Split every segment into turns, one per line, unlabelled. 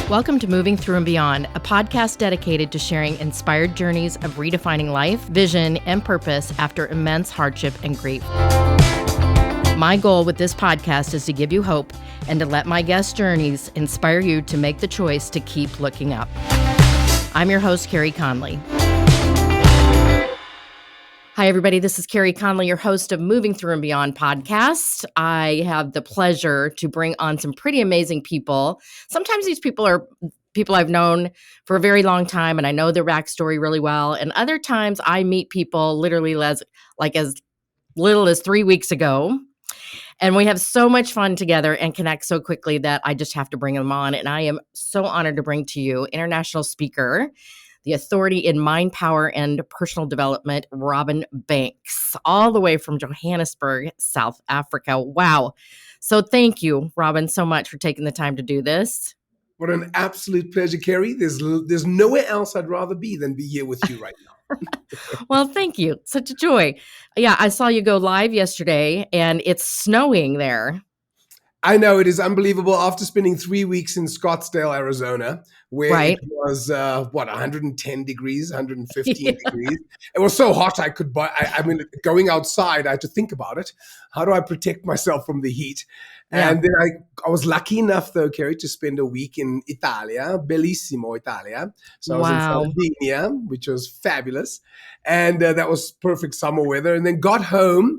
Welcome to Moving Through and Beyond, a podcast dedicated to sharing inspired journeys of redefining life, vision, and purpose after immense hardship and grief. My goal with this podcast is to give you hope and to let my guest journeys inspire you to make the choice to keep looking up. I'm your host, Carey Conley. Hi, everybody. This is Carey Conley, your host of Moving Through and Beyond podcast. I have the pleasure to bring on some pretty amazing people. Sometimes these people are people I've known for a very long time, and I know their backstory really well. And other times I meet people literally as little as 3 weeks ago. And we have so much fun together and connect so quickly that I just have to bring them on. And I am so honored to bring to you international speaker, the authority in mind, power, and personal development, Robin Banks, all the way from Johannesburg, South Africa. Wow. So thank you, Robin, so much for taking the time to do this.
What an absolute pleasure, Carey. There's nowhere else I'd rather be than be here with you right now.
Well, thank you. Such a joy. Yeah, I saw you go live yesterday, and it's snowing there.
I know, it is unbelievable. After spending 3 weeks in Scottsdale, Arizona, where It was, 110 degrees, 115 degrees. It was so hot going outside, I had to think about it. How do I protect myself from the heat?
Yeah.
And then I was lucky enough, though, Carey, to spend a week in Italia, bellissimo Italia. So I was in Sardinia, which was fabulous. And that was perfect summer weather. And then got home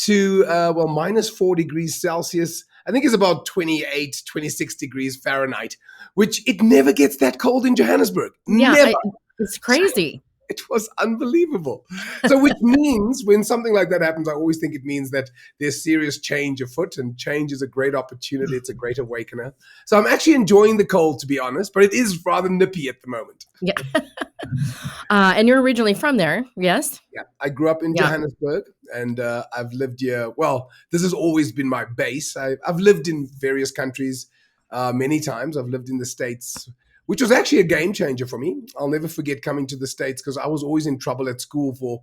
to, minus 4 degrees Celsius. I think it's about 28, 26 degrees Fahrenheit, which it never gets that cold in Johannesburg.
Yeah,
never.
It's crazy.
It was unbelievable. So which means when something like that happens, I always think it means that there's serious change afoot, and change is a great opportunity. It's a great awakener. So I'm actually enjoying the cold, to be honest, but it is rather nippy at the moment.
Yeah. And you're originally from there, yes?
Yeah, I grew up in Johannesburg, and I've lived here. Well, this has always been my base. I've lived in various countries many times. I've lived in the States, which was actually a game changer for me. I'll never forget coming to the States because I was always in trouble at school for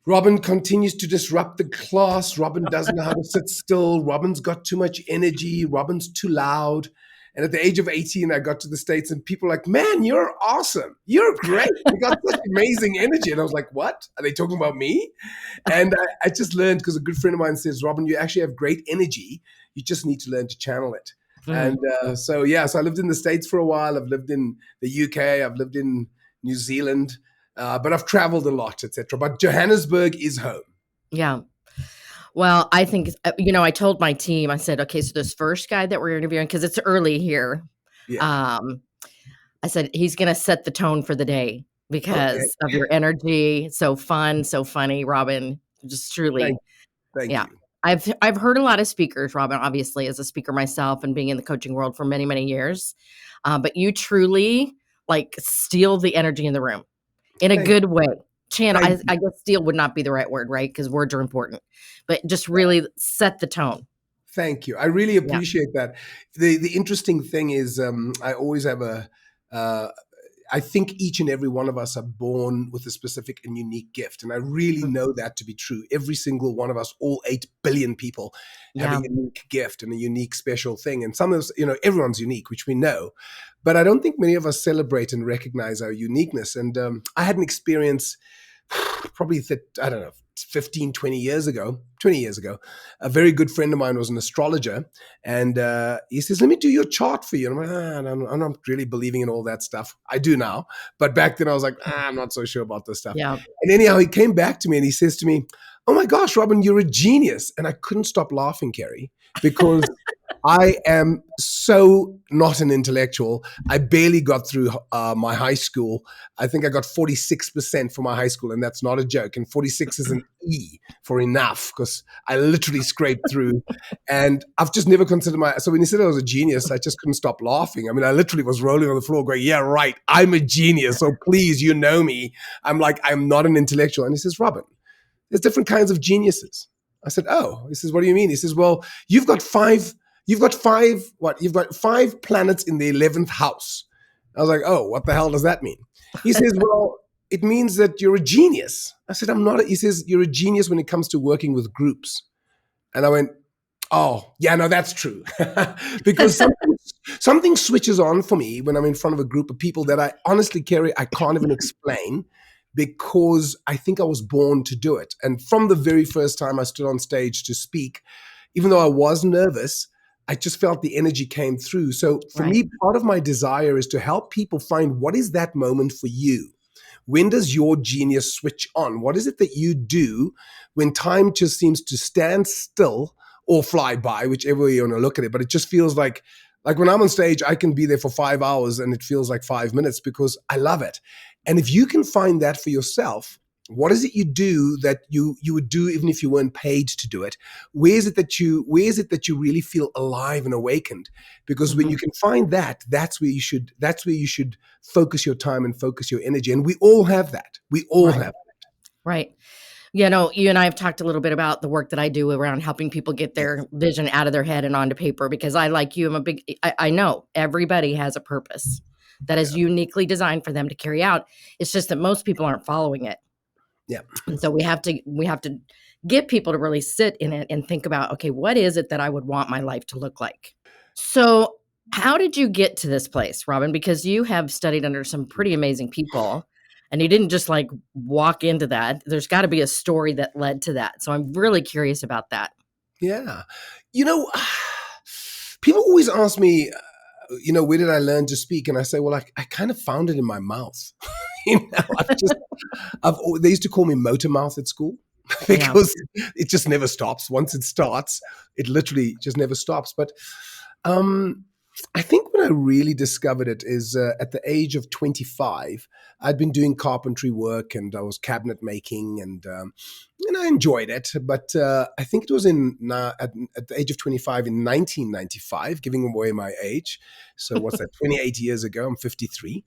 Robin continues to disrupt the class. Robin doesn't know how to sit still. Robin's got too much energy. Robin's too loud. And at the age of 18, I got to the States and people were like, man, you're awesome. You're great. You got such amazing energy. And I was like, what? Are they talking about me? And I just learned, because a good friend of mine says, Robin, you actually have great energy. You just need to learn to channel it. And so I lived in the States for a while. I've lived in the UK. I've lived in New Zealand. But I've traveled a lot, etc. But Johannesburg is home.
Yeah. Well, I think, I told my team, I said, okay, so this first guy that we're interviewing, because it's early here, I said, he's going to set the tone for the day because of your energy. So fun, so funny, Robin, just truly.
Thank you.
I've heard a lot of speakers, Robin, obviously, as a speaker myself and being in the coaching world for many, many years. But you truly steal the energy in the room in a good way. Channel, I guess steal would not be the right word, right? Because words are important, but just really set the tone.
Thank you. I really appreciate that. The interesting thing is I always have I think each and every one of us are born with a specific and unique gift. And I really know that to be true. Every single one of us, all 8 billion people have a unique gift and a unique special thing. And some of us, everyone's unique, which we know. But I don't think many of us celebrate and recognize our uniqueness. And I had an experience probably 20 years ago, a very good friend of mine was an astrologer, and he says, let me do your chart for you. And I'm like, I'm not really believing in all that stuff. I do now. But back then I was like, I'm not so sure about this stuff.
Yeah.
And anyhow, he came back to me and he says to me, oh my gosh, Robin, you're a genius. And I couldn't stop laughing, Carey, because I am so not an intellectual. I barely got through my high school. I think I got 46% for my high school, and that's not a joke. And 46 is an E for enough, because I literally scraped through. And I've just never considered so when he said I was a genius, I just couldn't stop laughing. I mean, I literally was rolling on the floor going, yeah, right, I'm a genius. So please, you know me. I'm like, I'm not an intellectual. And he says, Robin, there's different kinds of geniuses. I said, oh. He says, what do you mean? He says, well, you've got five planets in the 11th house. I was like, oh, what the hell does that mean? He says, well, it means that you're a genius. I said, I'm not. He says, you're a genius when it comes to working with groups. And I went, Oh, yeah, no, that's true. Because something switches on for me when I'm in front of a group of people that I honestly, Carey, I can't even explain, because I think I was born to do it. And from the very first time I stood on stage to speak, even though I was nervous, I just felt the energy came through. So for
Right.
me, part of my desire is to help people find what is that moment for you. When does your genius switch on? What is it that you do when time just seems to stand still or fly by, whichever way you want to look at it? But it just feels like when I'm on stage, I can be there for 5 hours and it feels like 5 minutes because I love it. And if you can find that for yourself, what is it you do that you would do even if you weren't paid to do it? Where is it that you really feel alive and awakened? Because when you can find that, that's where you should focus your time and focus your energy. And we all have that. We all have that.
Right. You know, you and I have talked a little bit about the work that I do around helping people get their vision out of their head and onto paper, because I, like you, I know everybody has a purpose that is uniquely designed for them to carry out. It's just that most people aren't following it.
Yeah.
And so we have to get people to really sit in it and think about, okay, what is it that I would want my life to look like? So how did you get to this place, Robin? Because you have studied under some pretty amazing people and you didn't just like walk into that. There's got to be a story that led to that. So I'm really curious about that.
Yeah. You know, people always ask me, where did I learn to speak? And I say, well, I kind of found it in my mouth. They used to call me motor mouth at school because it just never stops. Once it starts, it literally just never stops. But I think when I really discovered it is at the age of 25. I'd been doing carpentry work and I was cabinet making and I enjoyed it. But I think it was at the age of 25 in 1995, giving away my age. So what's that, 28 years ago, I'm 53.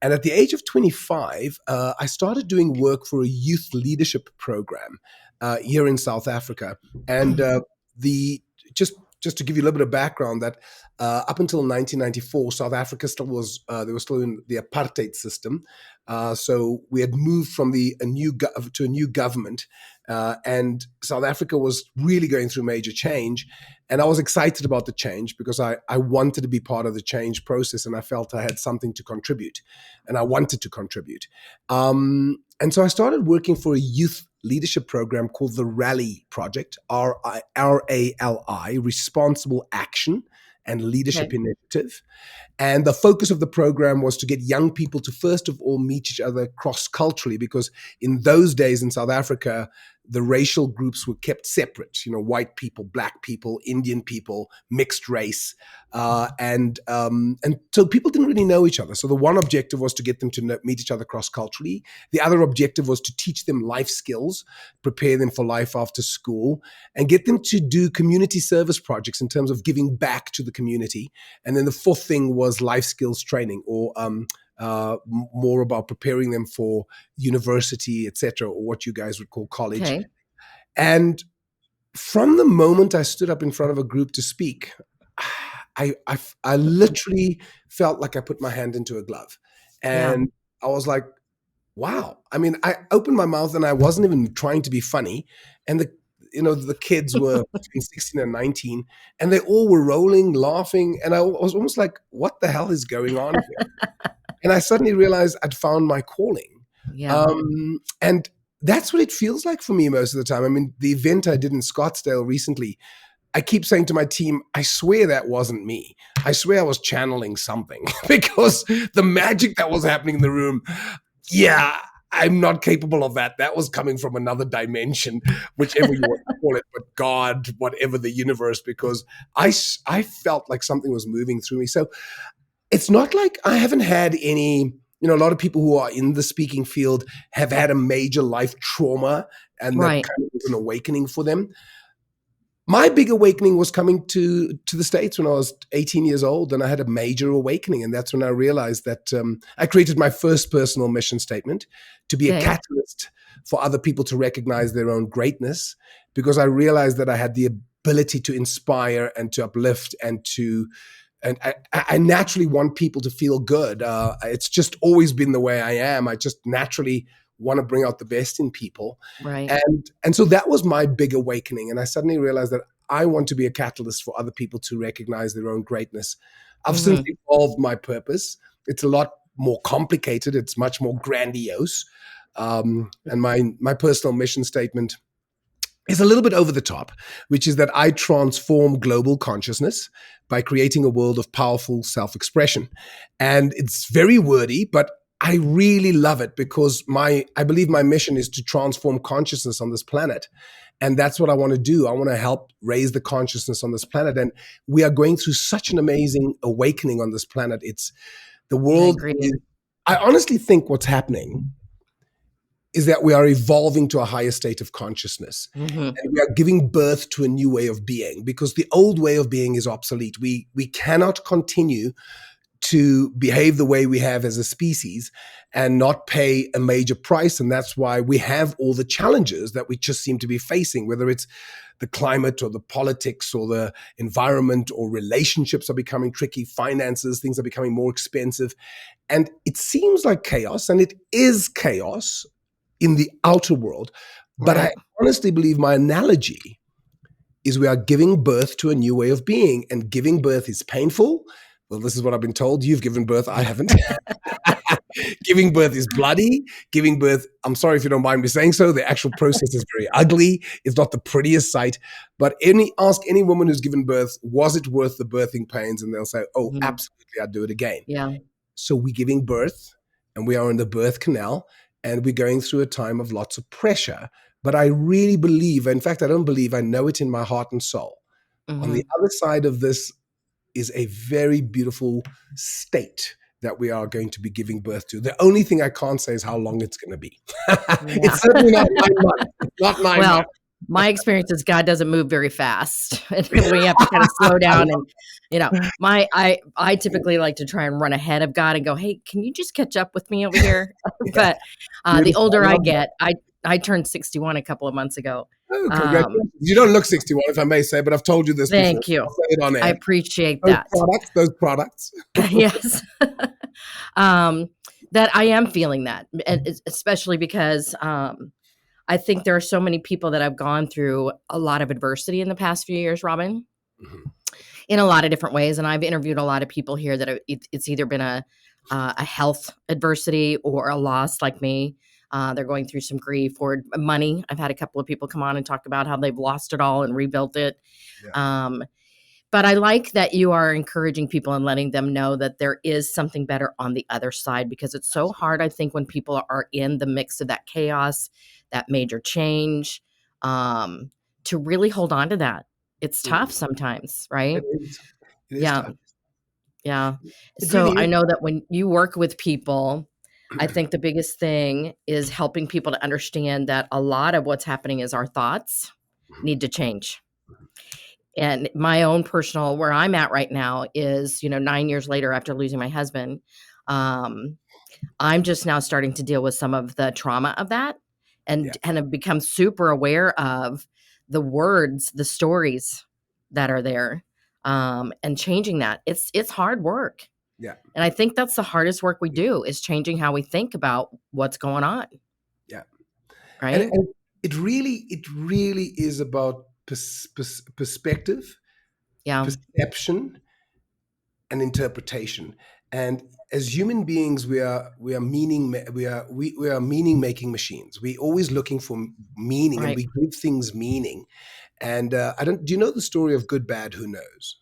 And at the age of 25, I started doing work for a youth leadership program here in South Africa. And just to give you a little bit of background, that up until 1994, South Africa still was they were still in the apartheid system. So we had moved from to a new government, and South Africa was really going through major change. And I was excited about the change because I wanted to be part of the change process, and I felt I had something to contribute, and I wanted to contribute. And so I started working for a youth leadership program called the RALI Project, RALI, Responsible Action and Leadership Initiative. And the focus of the program was to get young people to, first of all, meet each other cross-culturally, because in those days in South Africa, the racial groups were kept separate, white people, black people, Indian people, mixed race. And so people didn't really know each other. So the one objective was to get them to meet each other cross-culturally. The other objective was to teach them life skills, prepare them for life after school, and get them to do community service projects in terms of giving back to the community. And then the fourth thing was life skills training, or more about preparing them for university, etc., or what you guys would call college. Okay. And from the moment I stood up in front of a group to speak, I literally felt like I put my hand into a glove. And I was like, wow. I mean, I opened my mouth and I wasn't even trying to be funny. And the kids were between 16 and 19, and they all were rolling, laughing. And I was almost like, what the hell is going on here? And I suddenly realized I'd found my calling. Yeah. And that's what it feels like for me most of the time. I mean, the event I did in Scottsdale recently, I keep saying to my team, I swear that wasn't me. I swear I was channeling something because the magic that was happening in the room, I'm not capable of that. That was coming from another dimension, whichever you want to call it, but God, whatever, the universe, because I felt like something was moving through me. So it's not like I haven't had any, a lot of people who are in the speaking field have had a major life trauma, and that kind of was an awakening for them. My big awakening was coming to the States when I was 18 years old, and I had a major awakening. And that's when I realized that I created my first personal mission statement to be a catalyst for other people to recognize their own greatness, because I realized that I had the ability to inspire and to uplift and I naturally want people to feel good. It's just always been the way I am. I just naturally want to bring out the best in people. Right. And so that was my big awakening. And I suddenly realized that I want to be a catalyst for other people to recognize their own greatness. I've since evolved my purpose. It's a lot more complicated. It's much more grandiose. And my personal mission statement is a little bit over the top, which is that I transform global consciousness by creating a world of powerful self-expression. And it's very wordy, but I really love it because I believe my mission is to transform consciousness on this planet. And that's what I want to do. I want to help raise the consciousness on this planet. And we are going through such an amazing awakening on this planet. It's the world. I honestly think what's happening is that we are evolving to a higher state of consciousness. And we are giving birth to a new way of being because the old way of being is obsolete. We cannot continue to behave the way we have as a species and not pay a major price. And that's why we have all the challenges that we just seem to be facing, whether it's the climate or the politics or the environment or relationships are becoming tricky, finances, things are becoming more expensive. And it seems like chaos, and it is chaos in the outer world. But I honestly believe my analogy is we are giving birth to a new way of being, and giving birth is painful. Well, this is what I've been told. You've given birth. I haven't. Giving birth is bloody. Giving birth, I'm sorry if you don't mind me saying so, the actual process is very ugly. It's not the prettiest sight. But ask any woman who's given birth, was it worth the birthing pains? And they'll say, oh, absolutely, I'd do it again. Yeah. So we're giving birth, and we are in the birth canal, and we're going through a time of lots of pressure. But I really believe, in fact, I don't believe, I know it in my heart and soul. On the other side of this is a very beautiful state that we are going to be giving birth to. The only thing I can't say is how long it's going to be. It's certainly not 9 months. Not 9 months.
My experience is God doesn't move very fast. We have to kind of slow down. And, I typically like to try and run ahead of God and go, hey, can you just catch up with me over here? But the older I get, I turned 61 a couple of months ago.
Oh, congratulations. You don't look 61, if I may say, but I've told you this before.
Thank you.
I'll say it on air.
I appreciate that.
Those products.
Yes. That I am feeling that, especially because I think there are so many people that have gone through a lot of adversity in the past few years, Robin, in a lot of different ways. And I've interviewed a lot of people here that it's either been a health adversity or a loss like me. They're going through some grief or money. I've had a couple of people come on and talk about how they've lost it all and rebuilt it. Yeah. But I like that you are encouraging people and letting them know that there is something better on the other side, because it's so hard, I think, when people are in the mix of that chaos, that major change, to really hold on to that. It's tough sometimes, right?
It is tough.
Yeah. So really I know that when you work with people, I think the biggest thing is helping people to understand that a lot of what's happening is our thoughts need to change. And my own personal, where I'm at right now is, 9 years later after losing my husband, I'm just now starting to deal with some of the trauma of that and have become super aware of the words, the stories that are there, and changing that. It's hard work. Yeah. And I think that's the hardest work we do, is changing how we think about what's going on.
Yeah.
Right.
And it really is about perspective, perception, and interpretation. And as human beings, we are meaning making machines. We're always looking for meaning, and we give things meaning. And do you know the story of Good, Bad, Who Knows?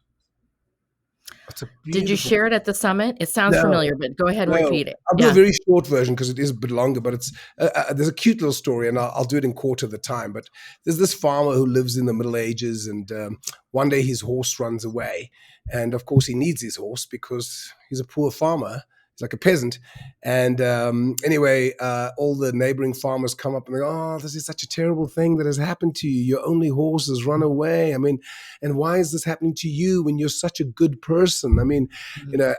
Did you share it at the summit? It sounds familiar, but go ahead and repeat it.
I'll do a very short version because it is a bit longer, but it's there's a cute little story, and I'll do it in quarter of the time. But there's this farmer who lives in the Middle Ages, and one day his horse runs away. And of course, he needs his horse because he's a poor farmer. He's like a peasant. And anyway, all the neighboring farmers come up and they go, oh, this is such a terrible thing that has happened to you. Your only horse has run away. I mean, and why is this happening to you when you're such a good person? I mean,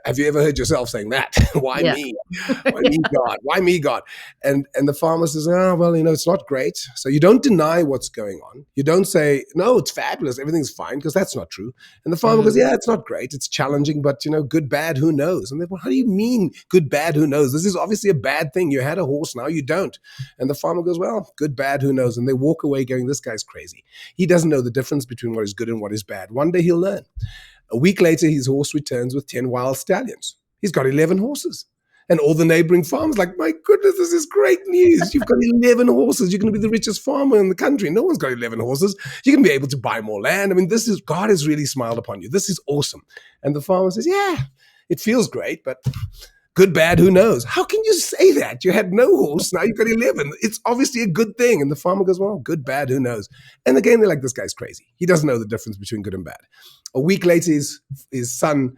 have you ever heard yourself saying that? Why me? Why me, God? Why me, God? And the farmer says, oh, well, it's not great. So you don't deny what's going on. You don't say, no, it's fabulous, everything's fine, because that's not true. And the farmer goes, yeah, it's not great. It's challenging, but, good, bad, who knows? And they go, how do you mean mean? Good, bad, who knows? This is obviously a bad thing. You had a horse, now you don't. And the farmer goes, well, good, bad, who knows? And they walk away going, this guy's crazy. He doesn't know the difference between what is good and what is bad. One day he'll learn. A week later, his horse returns with 10 wild stallions. He's got 11 horses. And all the neighboring farmers like, my goodness, this is great news. You've got 11 horses. You're going to be the richest farmer in the country. No one's got 11 horses. You're going to be able to buy more land. I mean, God has really smiled upon you. This is awesome. And the farmer says, yeah, it feels great, but good, bad, who knows? How can you say that? You had no horse, now you've got 11. It's obviously a good thing. And the farmer goes, well, good, bad, who knows? And again, they're like, this guy's crazy. He doesn't know the difference between good and bad. A week later, his son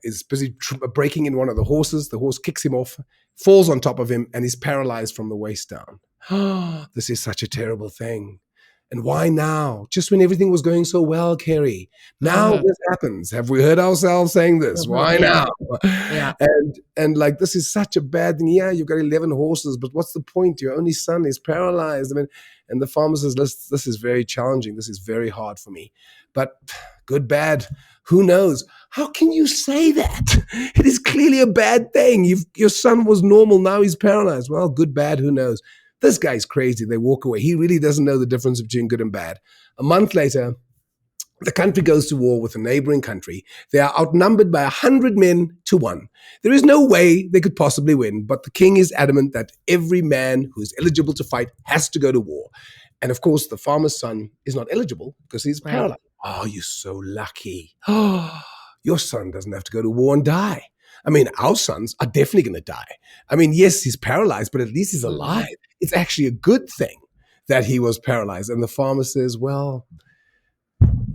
is busy breaking in one of the horses. The horse kicks him off, falls on top of him, and he's paralyzed from the waist down. This is such a terrible thing. And why now? Just when everything was going so well, Carey. Now this happens. Have we heard ourselves saying this? Why now?
Yeah.
And like, this is such a bad thing. Yeah, you've got 11 horses, but what's the point? Your only son is paralyzed. I mean, and the farmer says, this is very challenging. This is very hard for me. But good, bad, who knows? How can you say that? It is clearly a bad thing. Your son was normal. Now he's paralyzed. Well, good, bad, who knows? This guy's crazy. They walk away. He really doesn't know the difference between good and bad. A month later, the country goes to war with a neighboring country. They are outnumbered by 100 men to 1. There is no way they could possibly win, but the king is adamant that every man who is eligible to fight has to go to war. And of course, the farmer's son is not eligible because he's paralyzed. Oh, you're so lucky. Oh, your son doesn't have to go to war and die. I mean, our sons are definitely going to die. I mean, yes, he's paralyzed, but at least he's alive. It's actually a good thing that he was paralyzed. And the farmer says, well,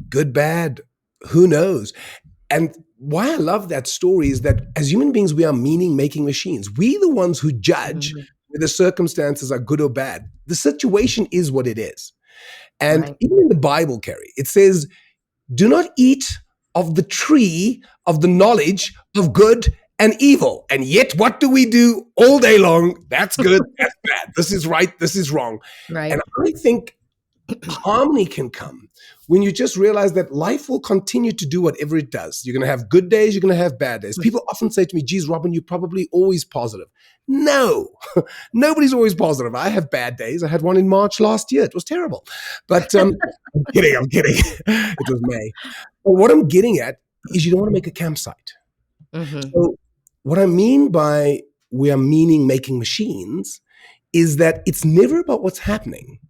good, bad, who knows? And why I love that story is that as human beings, we are meaning-making machines. We're the ones who judge whether the circumstances are good or bad. The situation is what it is. And even in the Bible, Carey, it says, do not eat of the tree of the knowledge of good and evil. And yet what do we do all day long? That's good, that's bad. This is right, this is wrong. Right. And I think harmony can come when you just realize that life will continue to do whatever it does. You're going to have good days, you're going to have bad days. People often say to me, geez, Robin, you're probably always positive. No, nobody's always positive. I have bad days. I had one in March last year. It was terrible. But I'm kidding. It was May. But what I'm getting at is you don't want to make a campsite. So what I mean by we are meaning-making machines is that it's never about what's happening.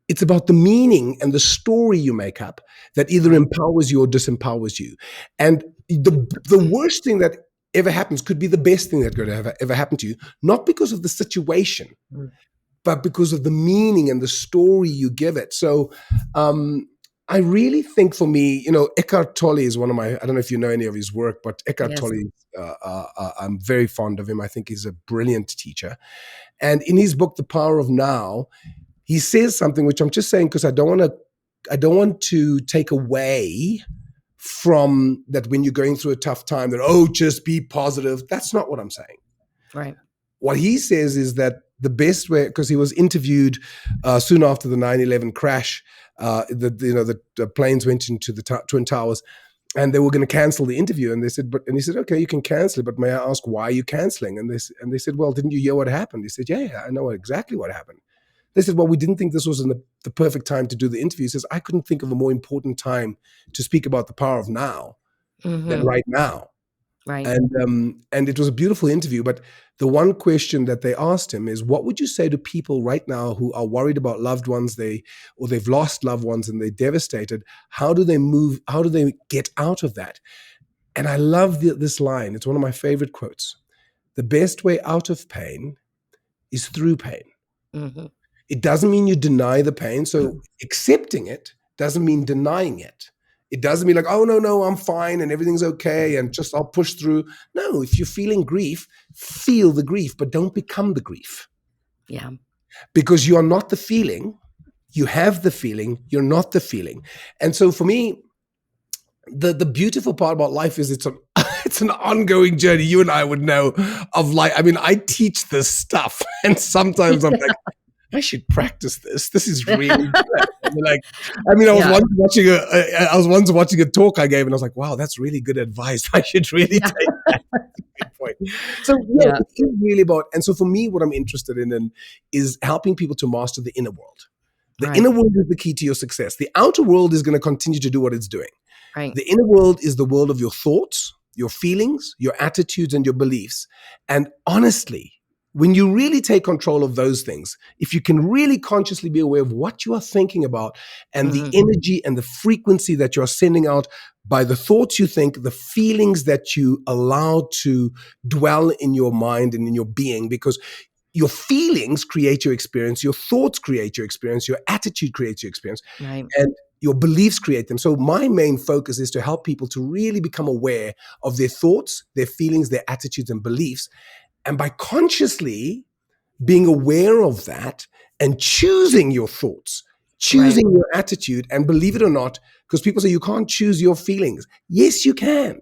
It's about the meaning and the story you make up that either empowers you or disempowers you. And the worst thing that ever happens could be the best thing that could ever happen to you, not because of the situation, but because of the meaning and the story you give it. So I really think for me, Eckhart Tolle is one of my, I don't know if you know any of his work, but Eckhart Tolle, I'm very fond of him. I think he's a brilliant teacher. And in his book, The Power of Now, he says something which I'm just saying because I don't want to take away from that when you're going through a tough time that, just be positive. That's not what I'm saying. Right. What he says is that the best way, because he was interviewed soon after the 9/11 crash, the planes went into the Twin Towers and they were going to cancel the interview. And they said, and he said, okay, you can cancel it, but may I ask why are you canceling? And they said, well, didn't you hear what happened? He said, yeah, I know exactly what happened. They said, well, we didn't think this was the perfect time to do the interview. He says, I couldn't think of a more important time to speak about the power of now than right now. Right. And it was a beautiful interview. But the one question that they asked him is, what would you say to people right now who are worried about loved ones, they've lost loved ones and they're devastated? How do they move? How do they get out of that? And I love this line. It's one of my favorite quotes. The best way out of pain is through pain. It doesn't mean you deny the pain. So accepting it doesn't mean denying it. It doesn't mean like, oh, no, I'm fine and everything's okay and just I'll push through. No, if you're feeling grief, feel the grief, but don't become the grief. Yeah. Because you are not the feeling. You have the feeling. You're not the feeling. And so for me, the beautiful part about life is it's an ongoing journey. You and I would know of life. I mean, I teach this stuff and sometimes I'm like, I should practice this. This is really good. I was once watching a talk I gave, and I was like, "Wow, that's really good advice. I should really take that." Good point. So
Yeah.
it is really about, and so for me, what I'm interested in is helping people to master the inner world. The
Right.
inner world is the key to your success. The outer world is going to continue to do what it's doing.
Right.
The inner world is the world of your thoughts, your feelings, your attitudes, and your beliefs. And honestly, when you really take control of those things, if you can really consciously be aware of what you are thinking about and the energy and the frequency that you're sending out by the thoughts you think, the feelings that you allow to dwell in your mind and in your being, because your feelings create your experience, your thoughts create your experience, your attitude creates your experience,
Right.
and your beliefs create them. So my main focus is to help people to really become aware of their thoughts, their feelings, their attitudes and beliefs. And by consciously being aware of that and choosing your thoughts, choosing your attitude, and believe it or not, because people say you can't choose your feelings. Yes, you can.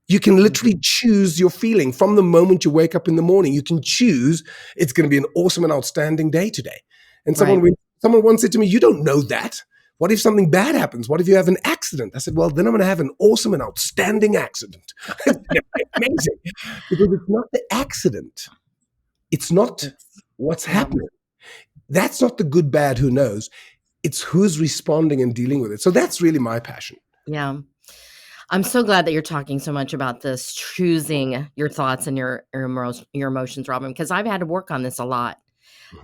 You can literally choose your feeling from the moment you wake up in the morning. You can choose it's going to be an awesome and outstanding day today. And someone once said to me, you don't know that. What if something bad happens? What if you have an accident? I said, well, then I'm going to have an awesome and outstanding accident. Amazing. Because it's not the accident. It's not what's happening. That's not the good, bad, who knows. It's who's responding and dealing with it. So that's really my passion.
Yeah. I'm so glad that you're talking so much about this, choosing your thoughts and your emotions, Robin, because I've had to work on this a lot.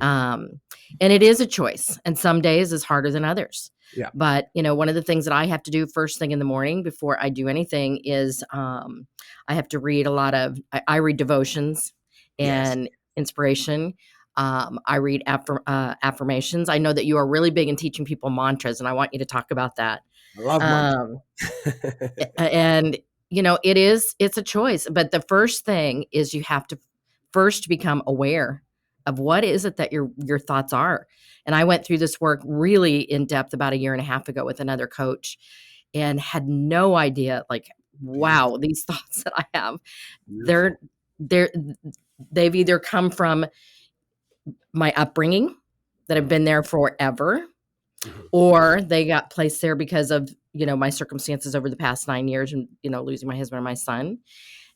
And it is a choice. And some days is harder than others.
Yeah.
But, one of the things that I have to do first thing in the morning before I do anything is I have to read I read devotions and inspiration. I read affirmations. I know that you are really big in teaching people mantras, and I want you to talk about that.
I love mantras.
And, it's a choice. But the first thing is you have to first become aware of what is it that your thoughts are. And I went through this work really in depth about 1.5 years ago with another coach and had no idea, wow, these thoughts that I have, they've either come from my upbringing that have been there forever, or they got placed there because of, my circumstances over the past 9 years and, losing my husband and my son.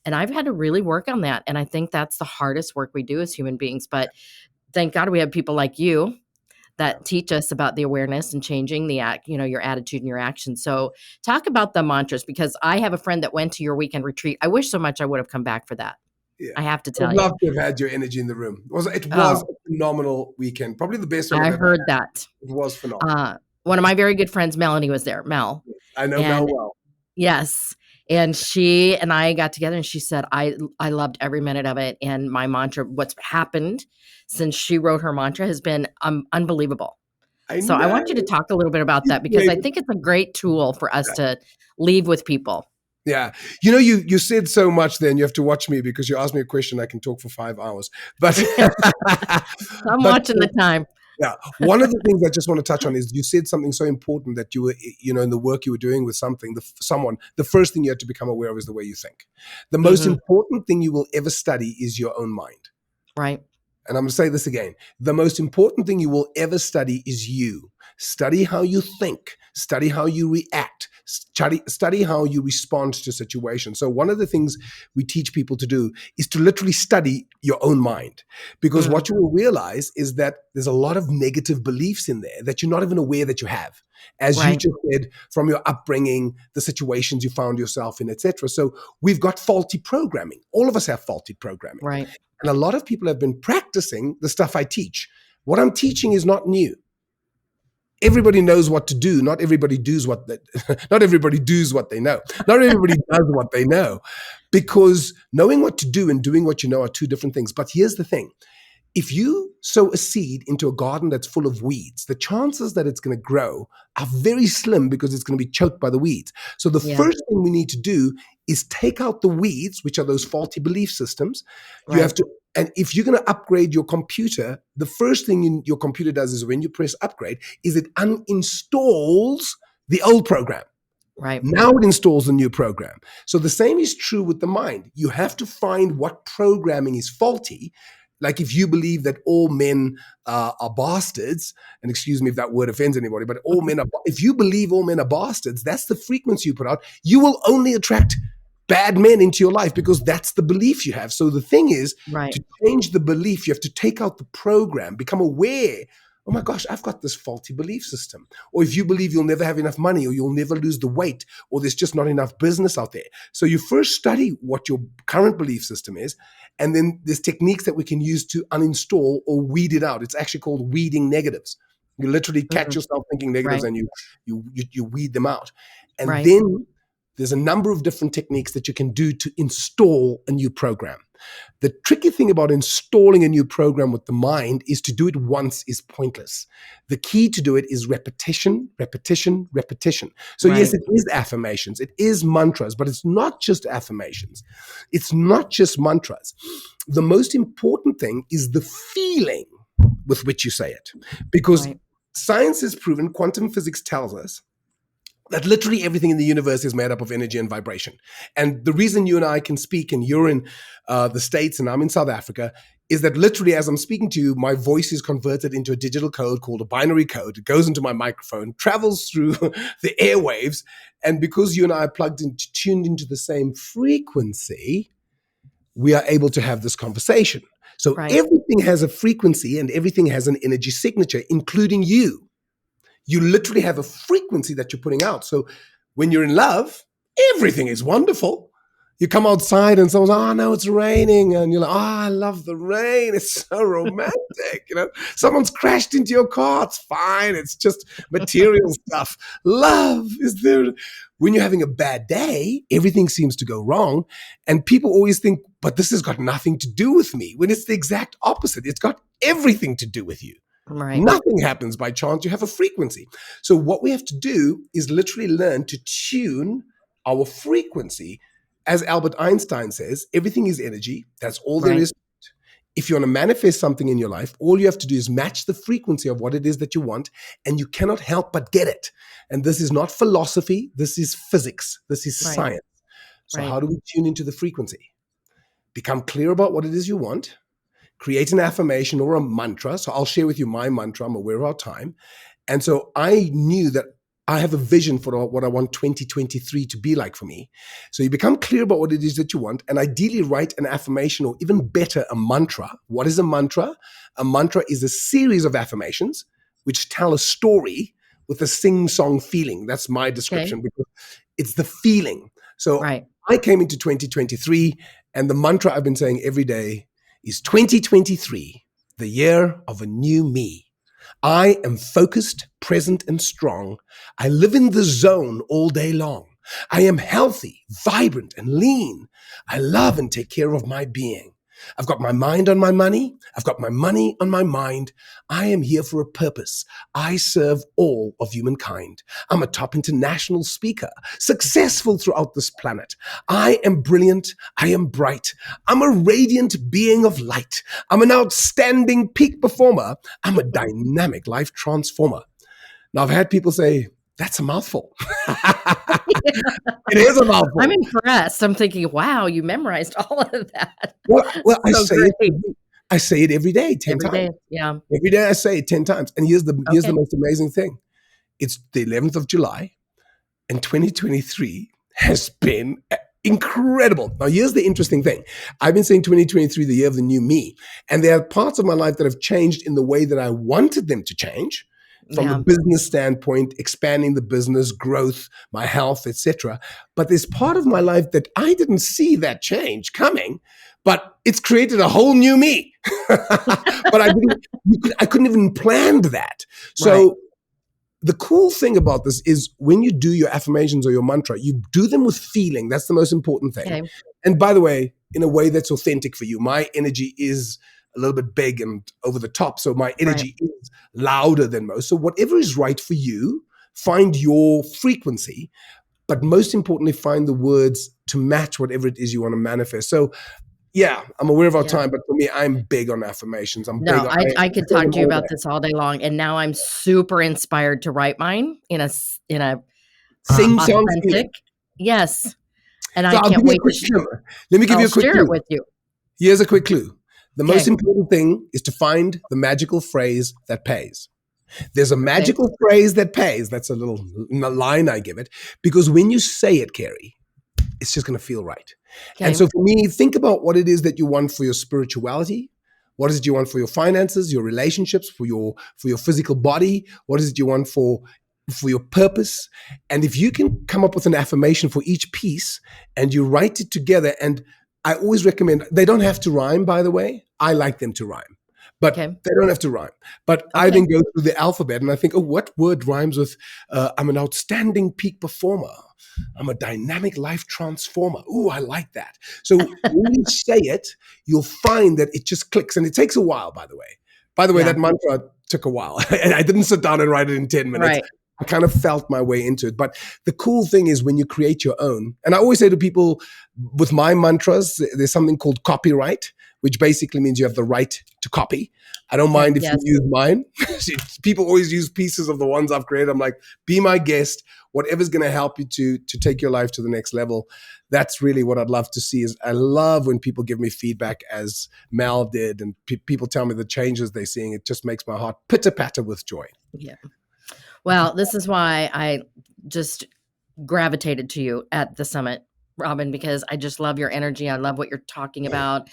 And I've had to really work on that. And I think that's the hardest work we do as human beings. But thank God we have people like you that teach us about the awareness and changing your attitude and your actions. So talk about the mantras, because I have a friend that went to your weekend retreat. I wish so much I would have come back for that. Yeah. I have to tell you.
I'd love to have had your energy in the room. It was a phenomenal weekend. Probably the best one
I heard that.
It was phenomenal.
One of my very good friends, Melanie, was there. Mel.
I know Mel well.
Yes. And she and I got together and she said, I loved every minute of it. And my mantra, what's happened since she wrote her mantra has been unbelievable. I want you to talk a little bit about that, because I think it's a great tool for us to leave with people.
Yeah. You said so much then. You have to watch me, because you asked me a question. I can talk for 5 hours. But
I'm watching the time.
Yeah. One of the things I just want to touch on is you said something so important that you were, in the work you were doing with someone, the first thing you have to become aware of is the way you think. The most important thing you will ever study is your own mind.
Right.
And I'm going to say this again. The most important thing you will ever study is you. Study how you think. Study how you react. Study how you respond to situations. So one of the things we teach people to do is to literally study your own mind, because what you will realize is that there's a lot of negative beliefs in there that you're not even aware that you have. As you just said, from your upbringing, the situations you found yourself in, etc. So we've got faulty programming. All of us have faulty programming.
Right.
And a lot of people have been practicing the stuff I teach. What I'm teaching is not new. Everybody knows what to do. Not everybody does what they know. Not everybody does what they know. Not everybody does what they know, because knowing what to do and doing what you know are two different things. But here's the thing. If you sow a seed into a garden that's full of weeds, the chances that it's going to grow are very slim, because it's going to be choked by the weeds. So the first thing we need to do is take out the weeds, which are those faulty belief systems. You have to, and if you're going to upgrade your computer, the first thing your computer does is, when you press upgrade, is it uninstalls the old program.
Right.
Now it installs a new program. So the same is true with the mind. You have to find what programming is faulty. Like if you believe that all men are bastards, and excuse me if that word offends anybody, but if you believe all men are bastards, that's the frequency you put out, you will only attract bad men into your life because that's the belief you have. So the thing is,
Right.
to change the belief, you have to take out the program, become aware. Oh my gosh, I've got this faulty belief system. Or if you believe you'll never have enough money, or you'll never lose the weight, or there's just not enough business out there. So you first study what your current belief system is, and then there's techniques that we can use to uninstall or weed it out. It's actually called weeding negatives. You literally catch yourself thinking negatives, and you weed them out. And then there's a number of different techniques that you can do to install a new program. The tricky thing about installing a new program with the mind is to do it once is pointless. The key to do it is repetition, repetition, repetition. So yes, it is affirmations, it is mantras, but it's not just affirmations. It's not just mantras. The most important thing is the feeling with which you say it. Because science has proven, quantum physics tells us, that literally everything in the universe is made up of energy and vibration. And the reason you and I can speak, and you're in the States and I'm in South Africa, is that literally as I'm speaking to you, my voice is converted into a digital code called a binary code. It goes into my microphone, travels through the airwaves. And because you and I are tuned into the same frequency, we are able to have this conversation. So everything has a frequency and everything has an energy signature, including you. You literally have a frequency that you're putting out. So when you're in love, everything is wonderful. You come outside and someone's, oh no, it's raining. And you're like, oh, I love the rain. It's so romantic. Someone's crashed into your car. It's fine. It's just material stuff. Love is there. When you're having a bad day, everything seems to go wrong. And people always think, but this has got nothing to do with me. When it's the exact opposite. It's got everything to do with you. Nothing happens by chance. You have a frequency. So what we have to do is literally learn to tune our frequency. As Albert Einstein says, everything is energy. That's all there is. If you want to manifest something in your life, all you have to do is match the frequency of what it is that you want, and you cannot help but get it. And this is not philosophy. This is physics. This is science. So how do we tune into the frequency? Become clear about what it is you want. Create an affirmation or a mantra. So I'll share with you my mantra. I'm aware of our time. And so I knew that I have a vision for what I want 2023 to be like for me. So you become clear about what it is that you want, and ideally write an affirmation, or even better, a mantra. What is a mantra? A mantra is a series of affirmations which tell a story with a sing-song feeling. That's my description, because it's the feeling. So I came into 2023, and the mantra I've been saying every day is 2023, the year of a new me. I am focused, present, and strong. I live in the zone all day long. I am healthy, vibrant, and lean. I love and take care of my being. I've got my mind on my money. I've got my money on my mind. I am here for a purpose. I serve all of humankind. I'm a top international speaker, successful throughout this planet. I am brilliant. I am bright. I'm a radiant being of light. I'm an outstanding peak performer. I'm a dynamic life transformer. Now, I've had people say, that's a mouthful. It is a mouthful.
I'm impressed. I'm thinking, wow, you memorized all of that.
Well, I say it every day, 10 times.
Every day, yeah.
Every day I say it 10 times. And here's the most amazing thing. It's the 11th of July, and 2023 has been incredible. Now, here's the interesting thing. I've been saying 2023, the year of the new me. And there are parts of my life that have changed in the way that I wanted them to change. From a business standpoint, expanding the business, growth, my health, etc. But there's part of my life that I didn't see that change coming, but it's created a whole new me. But I couldn't even plan that. So the cool thing about this is when you do your affirmations or your mantra, you do them with feeling. That's the most important thing. Okay. And by the way, in a way that's authentic for you. My energy is a little bit big and over the top. So my energy is louder than most. So whatever is right for you, find your frequency, but most importantly, find the words to match whatever it is you want to manifest. So yeah, I'm aware of our time, but for me, I'm big on affirmations.
I could talk to you about this all day long. And now I'm super inspired to write mine in a
sing-song
authentic. Yes. And so I can't wait to
Let me give you a quick clue.
Share it with you.
Here's a quick clue. The most important thing is to find the magical phrase that pays. There's a magical phrase that pays. That's a little line I give it. Because when you say it, Carey, it's just going to feel right.
Okay.
And so for me, think about what it is that you want for your spirituality. What is it you want for your finances, your relationships, for your physical body? What is it you want for your purpose? And if you can come up with an affirmation for each piece and you write it together, and I always recommend, they don't have to rhyme, by the way. I like them to rhyme, but they don't have to rhyme. But I then go through the alphabet and I think, oh, what word rhymes with, I'm an outstanding peak performer. I'm a dynamic life transformer. Ooh, I like that. So when you say it, you'll find that it just clicks. And it takes a while, by the way. By the way, that mantra took a while. And I didn't sit down and write it in 10 minutes.
Right.
I kind of felt my way into it. But the cool thing is when you create your own, and I always say to people with my mantras, there's something called copyright, which basically means you have the right to copy. I don't mind if you use mine. People always use pieces of the ones I've created. I'm like, be my guest. Whatever's going to help you to take your life to the next level. That's really what I'd love to see. Is I love when people give me feedback, as Mal did, and people tell me the changes they're seeing. It just makes my heart pitter-patter with joy.
Yeah. Well, this is why I just gravitated to you at the summit, Robin, because I just love your energy. I love what you're talking about.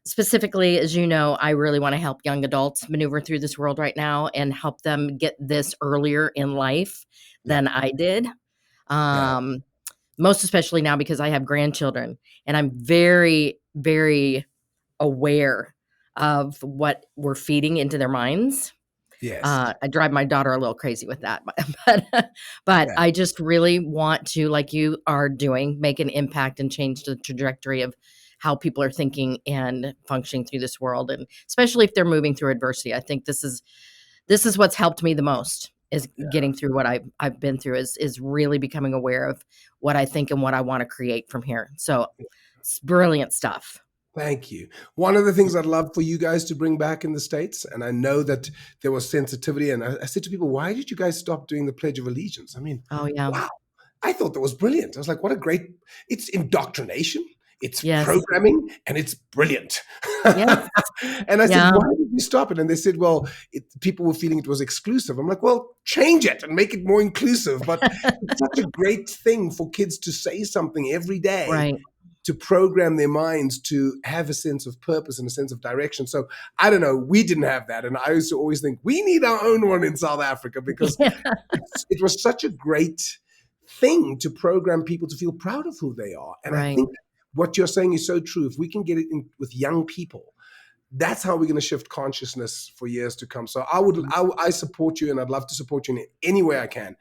Specifically, as you know, I really want to help young adults maneuver through this world right now and help them get this earlier in life than I did. Most especially now because I have grandchildren and I'm very, very aware of what we're feeding into their minds.
Yes.
I drive my daughter a little crazy with that, but I just really want to, like you are doing, make an impact and change the trajectory of how people are thinking and functioning through this world. And especially if they're moving through adversity, I think this is what's helped me the most, is getting through what I've been through, is really becoming aware of what I think and what I want to create from here. So it's brilliant stuff.
Thank you. One of the things I'd love for you guys to bring back in the States, and I know that there was sensitivity, and I said to people, why did you guys stop doing the Pledge of Allegiance? I mean, wow, I thought that was brilliant. I was like, what a great, it's indoctrination, it's programming, and it's brilliant.
Yes.
And I said, why did you stop it? And they said, well, people were feeling it was exclusive. I'm like, well, change it and make it more inclusive. But it's such a great thing for kids to say something every day.
Right.
To program their minds to have a sense of purpose and a sense of direction. So I don't know, we didn't have that. And I used to always think we need our own one in South Africa, because it was such a great thing to program people to feel proud of who they are. And I think what you're saying is so true. If we can get it in with young people, that's how we're going to shift consciousness for years to come. So I support you, and I'd love to support you in any way I can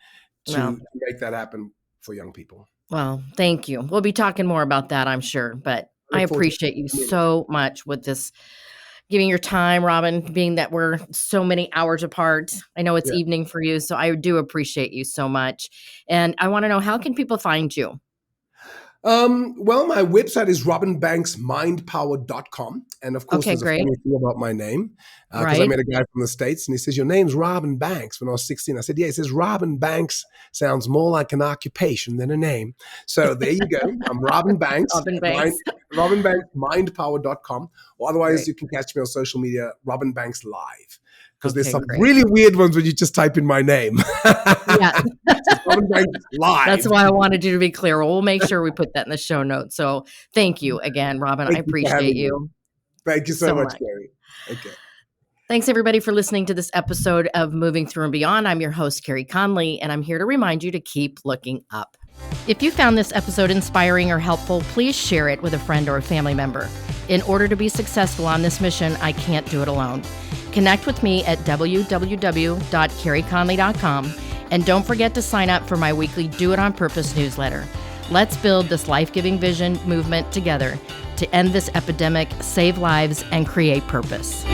to make that happen for young people.
Well, thank you. We'll be talking more about that, I'm sure, but I appreciate you so much with this, giving your time, Robin, being that we're so many hours apart. I know it's evening for you, so I do appreciate you so much. And I want to know, how can people find you?
Well, my website is robinbanksmindpower.com. And of course, there's a funny thing about my name, because I met a guy from the States and he says, your name's Robin Banks. When I was 16, I said, yeah. He says, Robin Banks sounds more like an occupation than a name. So there you go. I'm Robin Banks. robinbanksmindpower.com. Or otherwise, you can catch me on social media, Robin Banks Live. Because there's some really weird ones when you just type in my name. Robin Banks Live.
That's why I wanted you to be clear. We'll make sure we put that in the show notes. So thank you again, Robin. I appreciate you.
Thank you so much, Carey. Okay.
Thanks, everybody, for listening to this episode of Moving Through and Beyond. I'm your host, Carey Conley, and I'm here to remind you to keep looking up. If you found this episode inspiring or helpful, please share it with a friend or a family member. In order to be successful on this mission, I can't do it alone. Connect with me at www.careyconley.com, and don't forget to sign up for my weekly Do It On Purpose newsletter. Let's build this life-giving vision movement together to end this epidemic, save lives, and create purpose.